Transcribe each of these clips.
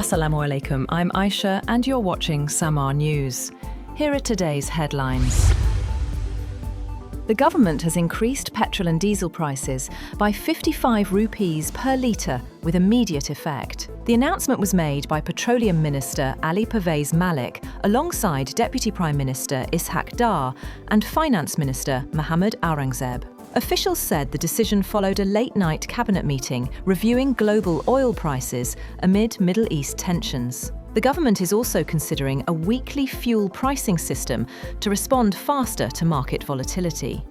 Assalamu alaikum, I'm Aisha and you're watching Samar News. Here are today's headlines. The government has increased petrol and diesel prices by 55 rupees per litre with immediate effect. The announcement was made by Petroleum Minister Ali Pervez Malik alongside Deputy Prime Minister Ishaq Dar and Finance Minister Mohammad Aurangzeb. Officials said the decision followed a late-night cabinet meeting reviewing global oil prices amid Middle East tensions. The government is also considering a weekly fuel pricing system to respond faster to market volatility.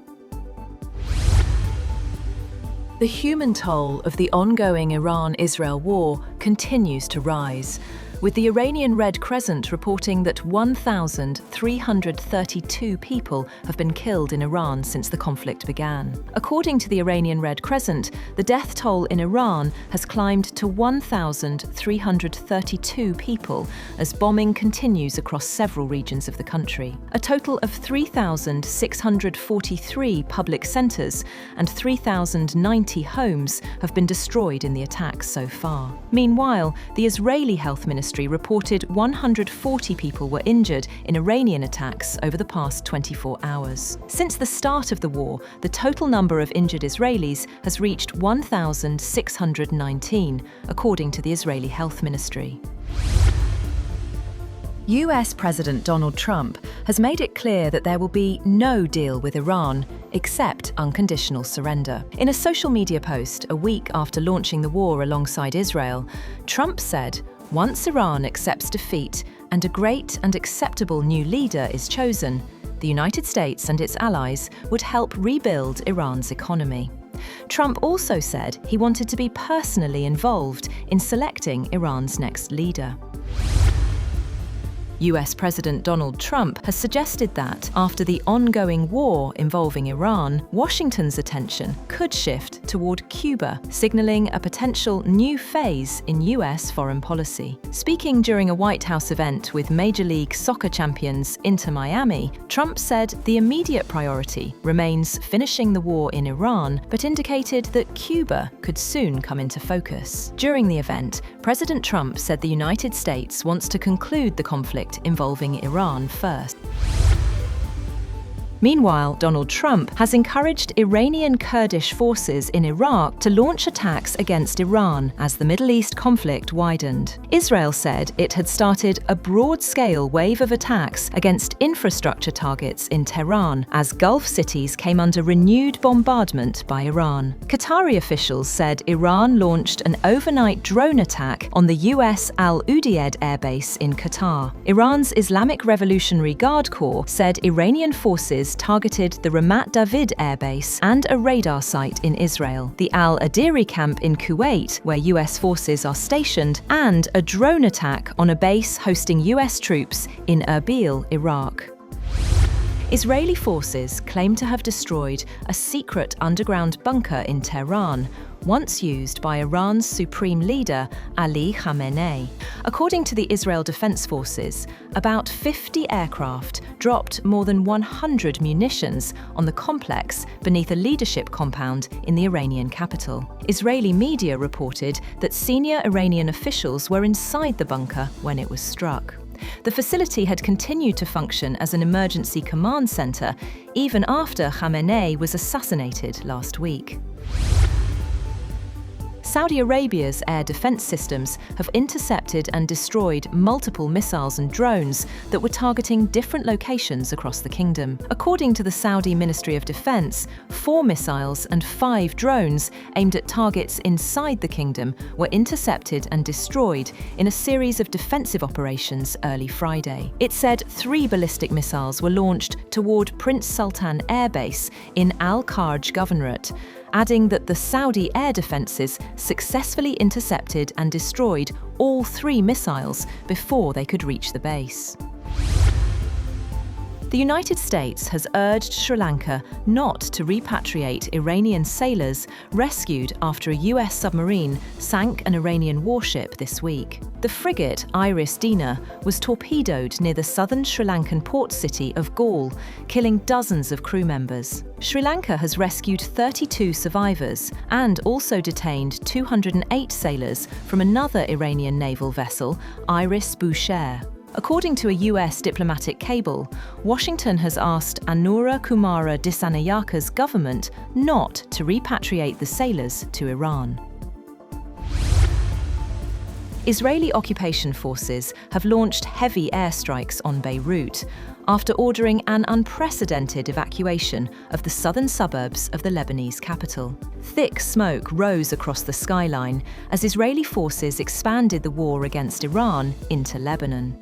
The human toll of the ongoing Iran-Israel war continues to rise, with the Iranian Red Crescent reporting that 1,332 people have been killed in Iran since the conflict began. According to the Iranian Red Crescent, the death toll in Iran has climbed to 1,332 people as bombing continues across several regions of the country. A total of 3,643 public centres and 3,090 homes have been destroyed in the attacks so far. Meanwhile, the Israeli Health Ministry reported 140 people were injured in Iranian attacks over the past 24 hours. Since the start of the war, the total number of injured Israelis has reached 1,619, according to the Israeli Health Ministry. U.S. President Donald Trump has made it clear that there will be no deal with Iran except unconditional surrender. In a social media post a week after launching the war alongside Israel, Trump said, "Once Iran accepts defeat and a great and acceptable new leader is chosen, the United States and its allies would help rebuild Iran's economy." Trump also said he wanted to be personally involved in selecting Iran's next leader. US President Donald Trump has suggested that, after the ongoing war involving Iran, Washington's attention could shift toward Cuba, signaling a potential new phase in US foreign policy. Speaking during a White House event with Major League Soccer champions Inter Miami, Trump said the immediate priority remains finishing the war in Iran, but indicated that Cuba could soon come into focus. During the event, President Trump said the United States wants to conclude the conflict involving Iran first. Meanwhile, Donald Trump has encouraged Iranian Kurdish forces in Iraq to launch attacks against Iran as the Middle East conflict widened. Israel said it had started a broad-scale wave of attacks against infrastructure targets in Tehran as Gulf cities came under renewed bombardment by Iran. Qatari officials said Iran launched an overnight drone attack on the U.S. Al Udeid airbase in Qatar. Iran's Islamic Revolutionary Guard Corps said Iranian forces targeted the Ramat David airbase and a radar site in Israel, the Al Adiri camp in Kuwait, where US forces are stationed, and a drone attack on a base hosting US troops in Erbil, Iraq. Israeli forces claim to have destroyed a secret underground bunker in Tehran, once used by Iran's supreme leader, Ali Khamenei. According to the Israel Defense Forces, about 50 aircraft dropped more than 100 munitions on the complex beneath a leadership compound in the Iranian capital. Israeli media reported that senior Iranian officials were inside the bunker when it was struck. The facility had continued to function as an emergency command center even after Khamenei was assassinated last week. Saudi Arabia's air defense systems have intercepted and destroyed multiple missiles and drones that were targeting different locations across the kingdom. According to the Saudi Ministry of Defense, 4 missiles and 5 drones aimed at targets inside the kingdom were intercepted and destroyed in a series of defensive operations early Friday. It said 3 ballistic missiles were launched toward Prince Sultan Air Base in Al-Kharj Governorate, adding that the Saudi air defences successfully intercepted and destroyed all 3 missiles before they could reach the base. The United States has urged Sri Lanka not to repatriate Iranian sailors rescued after a U.S. submarine sank an Iranian warship this week. The frigate Iris Dina was torpedoed near the southern Sri Lankan port city of Galle, killing dozens of crew members. Sri Lanka has rescued 32 survivors and also detained 208 sailors from another Iranian naval vessel, Iris Bushehr. According to a U.S. diplomatic cable, Washington has asked Anura Kumara Dissanayaka's government not to repatriate the sailors to Iran. Israeli occupation forces have launched heavy airstrikes on Beirut after ordering an unprecedented evacuation of the southern suburbs of the Lebanese capital. Thick smoke rose across the skyline as Israeli forces expanded the war against Iran into Lebanon.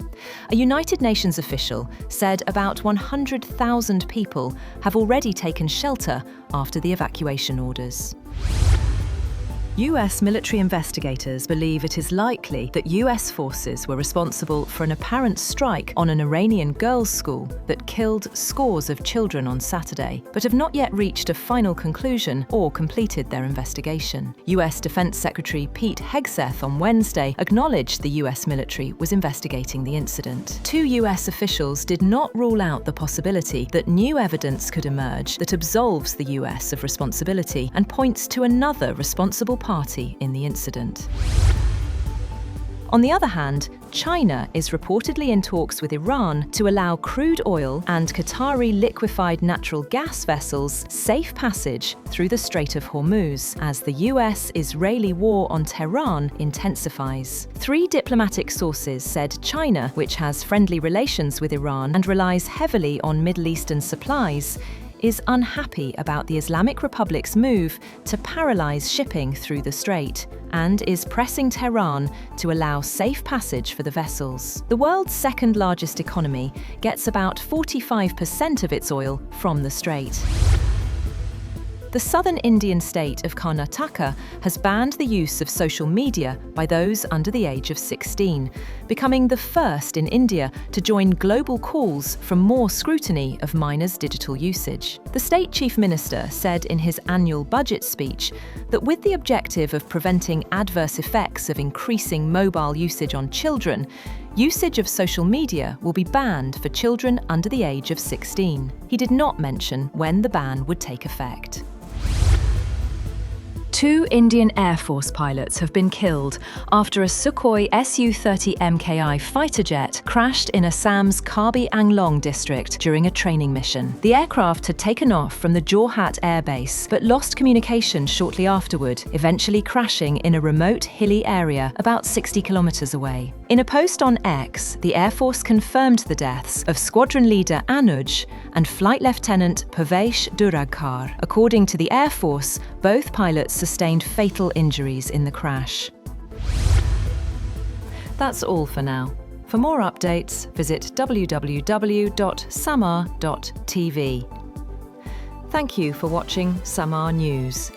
A United Nations official said about 100,000 people have already taken shelter after the evacuation orders. U.S. military investigators believe it is likely that U.S. forces were responsible for an apparent strike on an Iranian girls' school that killed scores of children on Saturday, but have not yet reached a final conclusion or completed their investigation. U.S. Defense Secretary Pete Hegseth on Wednesday acknowledged the U.S. military was investigating the incident. Two U.S. officials did not rule out the possibility that new evidence could emerge that absolves the U.S. of responsibility and points to another responsible party in the incident. On the other hand, China is reportedly in talks with Iran to allow crude oil and Qatari liquefied natural gas vessels safe passage through the Strait of Hormuz as the US-Israeli war on Tehran intensifies. Three diplomatic sources said China, which has friendly relations with Iran and relies heavily on Middle Eastern supplies, is unhappy about the Islamic Republic's move to paralyze shipping through the strait and is pressing Tehran to allow safe passage for the vessels. The world's second-largest economy gets about 45% of its oil from the strait. The southern Indian state of Karnataka has banned the use of social media by those under the age of 16, becoming the first in India to join global calls for more scrutiny of minors' digital usage. The state chief minister said in his annual budget speech that with the objective of preventing adverse effects of increasing mobile usage on children, usage of social media will be banned for children under the age of 16. He did not mention when the ban would take effect. Two Indian Air Force pilots have been killed after a Sukhoi Su-30 MKI fighter jet crashed in Assam's Karbi Anglong district during a training mission. The aircraft had taken off from the Jorhat Air Base but lost communication shortly afterward, eventually crashing in a remote hilly area about 60 kilometers away. In a post on X, the Air Force confirmed the deaths of squadron leader Anuj and Flight Lieutenant Pavesh Duragkar. According to the Air Force, both pilots sustained fatal injuries in the crash. That's all for now. For more updates, visit www.samar.tv. Thank you for watching Samar News.